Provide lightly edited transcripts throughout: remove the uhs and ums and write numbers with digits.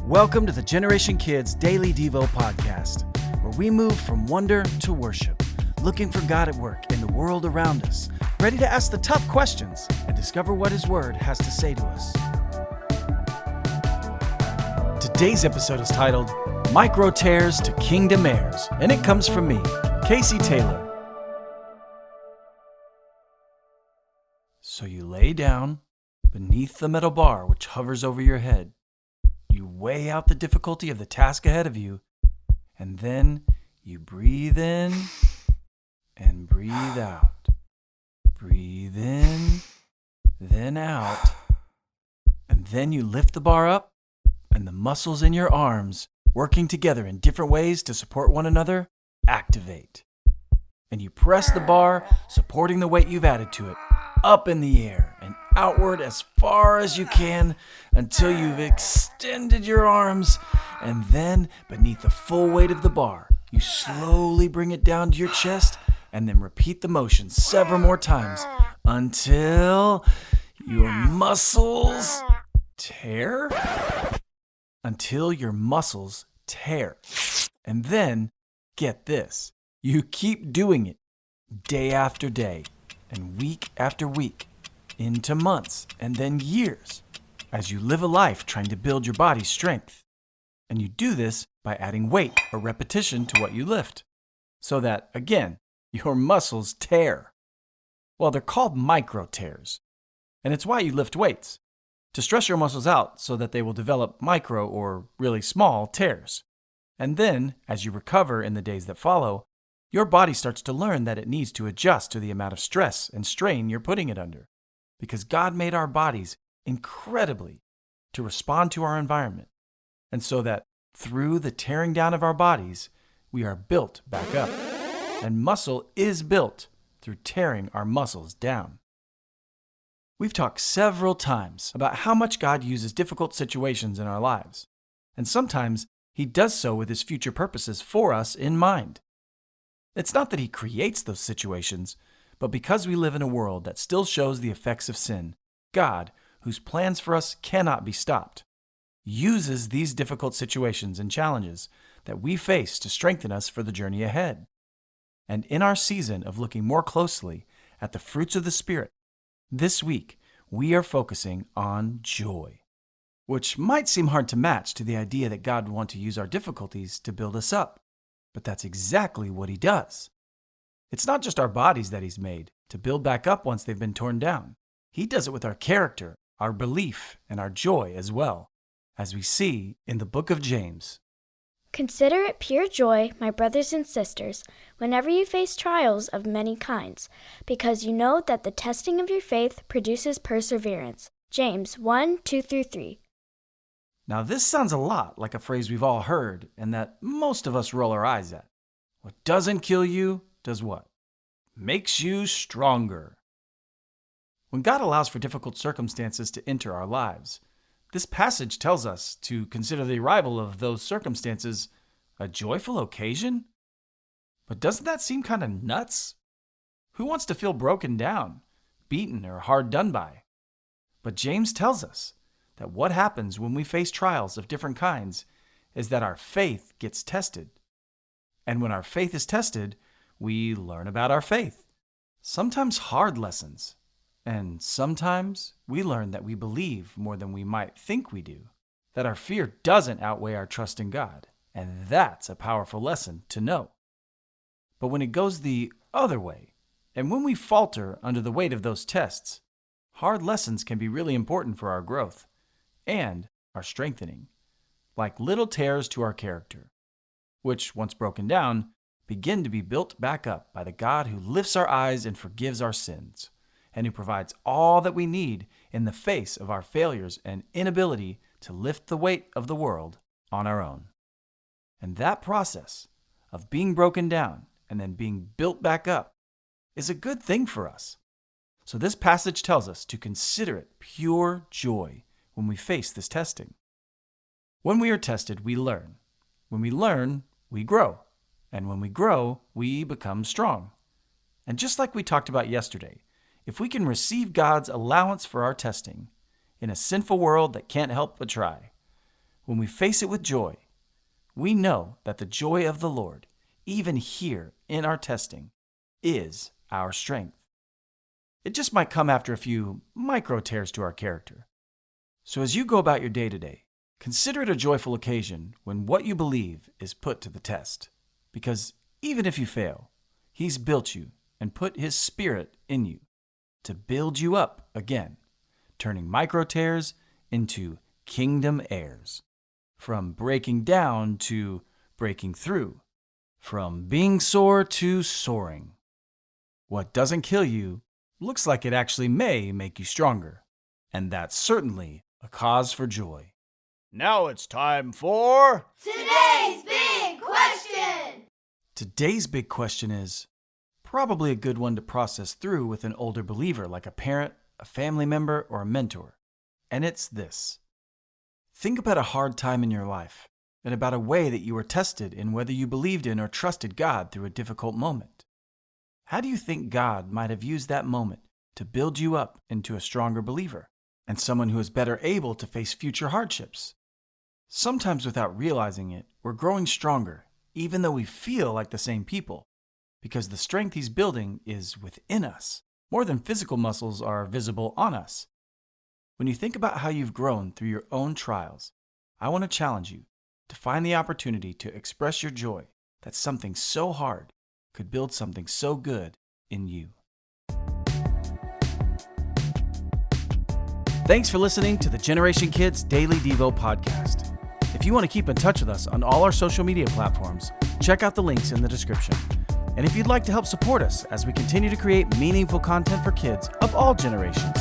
Welcome to the Generation Kids Daily Devo podcast, where we move from wonder to worship, looking for God at work in the world around us, ready to ask the tough questions and discover what His Word has to say to us. Today's episode is titled, Micro Tears to Kingdom Heirs, and it comes from me, Casey Taylor. So you lay down beneath the metal bar which hovers over your head. You weigh out the difficulty of the task ahead of you, and then you breathe in and breathe out. Breathe in, then out. And then you lift the bar up, and the muscles in your arms, working together in different ways to support one another, activate. And you press the bar, supporting the weight you've added to it, up in the air and outward as far as you can until you've extended your arms, and then beneath the full weight of the bar, you slowly bring it down to your chest and then repeat the motion several more times until your muscles tear. Until your muscles tear. And then, get this, you keep doing it day after day and week after week, into months and then years, as you live a life trying to build your body's strength. And you do this by adding weight or repetition to what you lift, so that, again, your muscles tear. Well, they're called micro tears, and it's why you lift weights, to stress your muscles out so that they will develop micro or really small tears. And then, as you recover in the days that follow, your body starts to learn that it needs to adjust to the amount of stress and strain you're putting it under. Because God made our bodies incredibly to respond to our environment. And so that through the tearing down of our bodies, we are built back up. And muscle is built through tearing our muscles down. We've talked several times about how much God uses difficult situations in our lives. And sometimes He does so with His future purposes for us in mind. It's not that He creates those situations, but because we live in a world that still shows the effects of sin, God, whose plans for us cannot be stopped, uses these difficult situations and challenges that we face to strengthen us for the journey ahead. And in our season of looking more closely at the fruits of the Spirit, this week we are focusing on joy, which might seem hard to match to the idea that God would want to use our difficulties to build us up. But that's exactly what He does. It's not just our bodies that He's made to build back up once they've been torn down. He does it with our character, our belief, and our joy as well, as we see in the book of James. Consider it pure joy, my brothers and sisters, whenever you face trials of many kinds, because you know that the testing of your faith produces perseverance. James 1:2-3. Now, this sounds a lot like a phrase we've all heard and that most of us roll our eyes at. What doesn't kill you does what? Makes you stronger. When God allows for difficult circumstances to enter our lives, this passage tells us to consider the arrival of those circumstances a joyful occasion. But doesn't that seem kind of nuts? Who wants to feel broken down, beaten, or hard done by? But James tells us that what happens when we face trials of different kinds is that our faith gets tested. And when our faith is tested, we learn about our faith. Sometimes hard lessons. And sometimes we learn that we believe more than we might think we do. That our fear doesn't outweigh our trust in God. And that's a powerful lesson to know. But when it goes the other way, and when we falter under the weight of those tests, hard lessons can be really important for our growth and our strengthening, like little tears to our character, which, once broken down, begin to be built back up by the God who lifts our eyes and forgives our sins, and who provides all that we need in the face of our failures and inability to lift the weight of the world on our own. And that process of being broken down and then being built back up is a good thing for us. So this passage tells us to consider it pure joy when we face this testing. When we are tested, we learn. When we learn, we grow. And when we grow, we become strong. And just like we talked about yesterday, if we can receive God's allowance for our testing in a sinful world that can't help but try, when we face it with joy, we know that the joy of the Lord, even here in our testing, is our strength. It just might come after a few micro tears to our character. So as you go about your day to day, consider it a joyful occasion when what you believe is put to the test. Because even if you fail, He's built you and put His Spirit in you to build you up again, turning micro tears into kingdom heirs. From breaking down to breaking through. From being sore to soaring. What doesn't kill you looks like it actually may make you stronger. And that's certainly a cause for joy. Now it's time for Today's Big Question! Today's big question is probably a good one to process through with an older believer like a parent, a family member, or a mentor. And it's this. Think about a hard time in your life and about a way that you were tested in whether you believed in or trusted God through a difficult moment. How do you think God might have used that moment to build you up into a stronger believer and someone who is better able to face future hardships? Sometimes without realizing it, we're growing stronger, even though we feel like the same people, because the strength He's building is within us, more than physical muscles are visible on us. When you think about how you've grown through your own trials, I want to challenge you to find the opportunity to express your joy that something so hard could build something so good in you. Thanks for listening to the Generation Kids Daily Devo podcast. If you want to keep in touch with us on all our social media platforms, check out the links in the description. And if you'd like to help support us as we continue to create meaningful content for kids of all generations,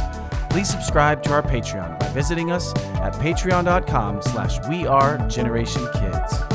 please subscribe to our Patreon by visiting us at patreon.com/wearegenerationkids.